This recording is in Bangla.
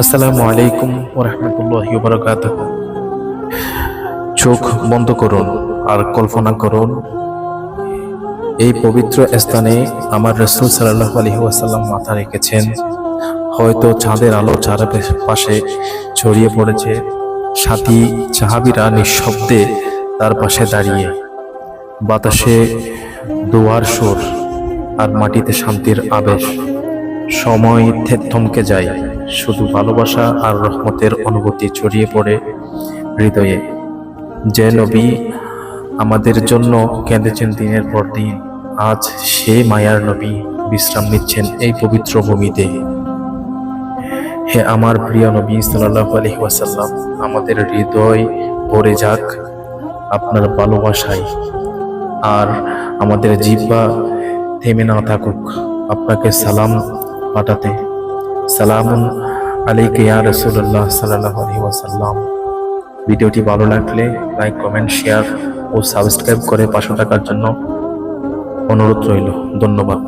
আসসালামু আলাইকুম ওয়া রাহমাতুল্লাহি ওয়া বারাকাতুহু। চোখ বন্ধ করুন আর কল্পনা করুন, এই পবিত্র স্থানে আমার রাসূল সাল্লাল্লাহু আলাইহি ওয়াসাল্লাম মাথা রেখেছেন। হয়তো চাঁদের আলো চারপাশে ছড়িয়ে পড়েছে। সাথী সাহাবীরা নিঃশব্দে তার পাশে দাঁড়িয়ে। বাতাসে দোয়ার সুর আর মাটিতে শান্তির আবেশ। সময় থমকে যায়, শুধু ভালোবাসা আর রহমতের অনুভূতি ছড়িয়ে পড়ে হৃদয়ে। যে নবী আমাদের জন্য কেঁদেছেন দিনের পর দিন, আজ সে মায়ার নবী বিশ্রাম নিচ্ছেন এই পবিত্র ভূমিতে। হে আমার প্রিয় নবী সাল্লাল্লাহু আলাইহি ওয়াসাল্লাম, আমাদের হৃদয় ভরে যাক আপনার ভালোবাসায়, আর আমাদের জিহ্বা থেমে না থাকুক আপনাকে সালাম পাঠাতে। সালামুন আলাইকা ইয়া রাসূলুল্লাহ সাল্লাল্লাহু আলাইহি ওয়াসাল্লাম। ভিডিওটি ভালো লাগলে লাইক, কমেন্ট, শেয়ার ও সাবস্ক্রাইব করে পাশে থাকার জন্য অনুরোধ রইল। ধন্যবাদ।